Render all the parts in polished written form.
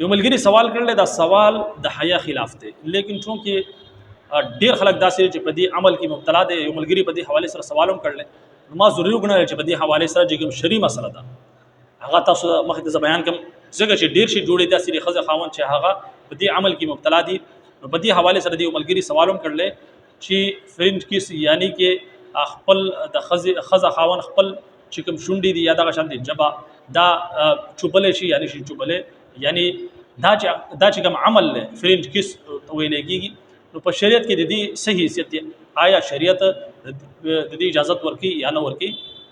یو ملګری سوال کړل، دا سوال د حیا خلاف دی، لیکن چونکه ډیر خلک داسې چې په دې عمل کې مبتلا دي، یو ملګری په دې حواله سره سوالوم کړل، نو ما ضروري وګڼل چې په دې حواله سره چې کوم شری مسله ده هغه تاسو مخکې ته بیان کوم، ځکه چې ډیر شي جوړې داسې خزه خاون چې هغه په دې عمل کې مبتلا دي. نو په دې حواله سره د یو ملګری سوالوم کړل چې فرنج کیس یعنی کې خپل د خزه خاون خپل چې کوم شونډې دي یا دغه شان دي جبا دا چوبلې شي یعنی شي چوبلې یعنی دا چې کوم عمل فرنج کیس ویل کېږي، نو په شریعت کې د دې صحیح حیثیت دی. آیا شریعت د دې اجازه ورکي یا نه ورکي،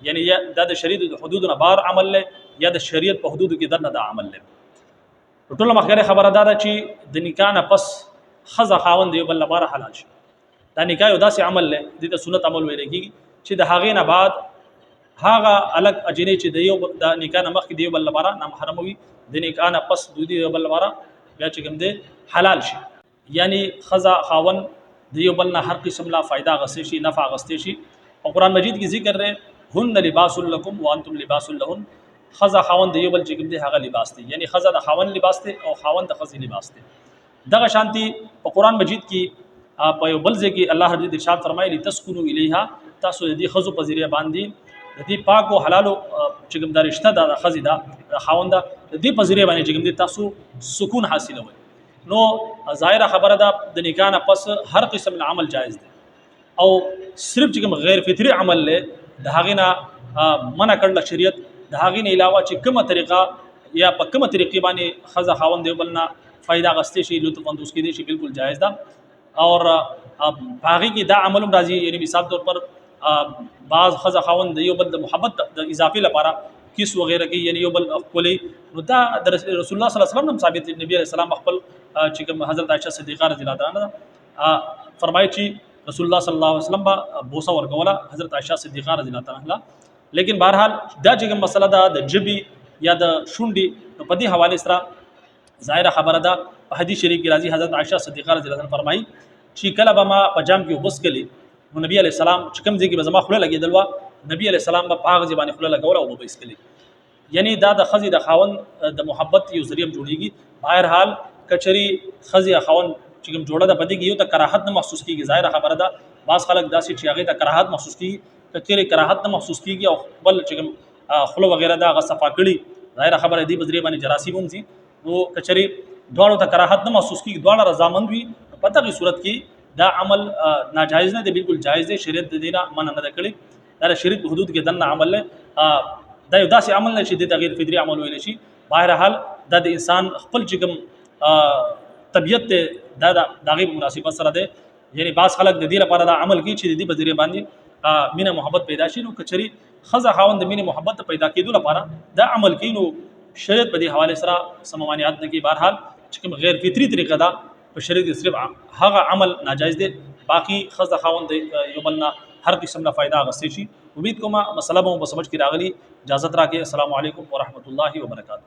یعنی دا د شریعت د حدود نه بار عمل له یا د شریعت په حدود کې درنه دا عمل له. ټول مخکره خبره ده چې د نکاح نه پس خزه خاوند یو بل لپاره حلال شي. دا نکاح یو داسې عمل له د سنت عمل ویل کېږي چې د هغې نه بعد هغه الګ اجنې چې د یو د نکاح نه مخکې د یو بل لپاره نامحرم وي، د نکاح نه پس د یو بل لپاره بیا چې کوم دی حلال شي. یعنی خزه خاون د یو بل نه هر قسم لا فائدہ غستې شي، نفع غستې شي. او قرآن مجید کې ذکر دی هن لباس لکم وانتم لباس لهن، خزه خاون د یو بل چې کوم دی هغه لباس دی، یعنی خزه د خاون لباس دی او خاون د خزې لباس دی. دغه شانتي په قرآن مجید کې په یو بل ځای کې الله رب ارشاد فرمایي لتسكنوا الیها، تاسو د دې خزو په ذریعہ باندې د دې پاک او حلالو چې کوم د رشتہ د خزې دا خاوند د دې په ذریعہ باندې چې کوم تاسو سکون حاصلوي. نو ظاهره خبره ده د نکاح نه پس هر قسم عمل جایز دی، او صرف چې کوم غیر فطری عمل له د هغې نه منع کړل شریعت، د هغې نه علاوه چې کومه طریقه یا په کومه طریقې باندې خزه خاوند دی بل نه فائدہ غستې شي، لطف اندوز کېدی شي، بالکل جایز ده. اور هغې کې دا عمل هم راځي، یعنی مثال طور پر بعض خزه خاوند د یو بل د محبت د اضافي لپاره کیس وغیرہ کې یعنی یو بل خپلې، نو دا د رسول الله صلی الله علیه وسلم ثابت دی. نبی علیہ السلام خپل چې کوم حضرت عائشہ صدیقہ رضی الله عنها فرمایي چې رسول الله صلی الله علیه وسلم به بوسه ورکوله حضرت عائشہ صدیقہ رضی الله عنها. لیکن بهرحال دا چې کوم مسله ده د جبی یا د شونډې، نو په دې حواله سره ظاهره خبره ده په حدیث شریف کې راځي حضرت عائشہ صدیقہ رضی الله عنها فرمایي چې کله به ما په جام کې وبس کلی، نو نبی علیہ السلام چې کوم ځای کې به زما خوله لګېدل وه، نبی علیہ السلام به په هغه ځای باندې خوله لګوله او به ایستلې. یعنی دا د ښځې د خاوند د محبت یو ذریعه جوړېږي. بهرحال کچري ښځې خاوند چې کوم جوړه ده په دې کې یو ته کراهت نه محسوس کېږي. ظاهره خبره ده بعض خلک داسې چې هغې ته کراهت محسوس کېږي، که چېرې کراهت نه محسوس کېږي او خپل چې کوم خوله وغیره ده هغه صفا کړي، ظاهره خبره دې په ذریعه باندې جراثیم هم ځي. نو که چېرې دواړو ته کراهت نه محسوس کېږي، دواړه رضامند وي، په دغې صورت کې دا عمل ناجایز نه دی، بالکل جایز دی. شریعت د دې نه منع نه ده کړې، دا د شریعت په حدود کې دننه عمل نه، دا یو داسې عمل نه چې د تغیر فطري عمل ویل شي. بهرحال دا د انسان خپل چې کوم طبیعت دی دا د هغې په مناسبت سره دی. یعنی بعض خلک د دې لپاره دا عمل کوي چې د دې په ذریعه باندې مینه محبت پیدا شي. نو که چېرې ښځه خاوند د مینې محبت پیدا کېدو لپاره دا عمل کوي، نو شریعت په دې حوالې سره څه ممانعت نه کوي. بهرحال چې کوم غیر فطري طریقه ده په شریعت کې صرف هغه عمل ناجایز دی، باقي ښځه خاوند یو بل نه هر قسم نه فائدہ اخیستی شي. امید کوم مسله مو په سمجھ کې راغلی. اجازت راکړئ. السلام علیکم ورحمۃ اللہ وبرکاتہ.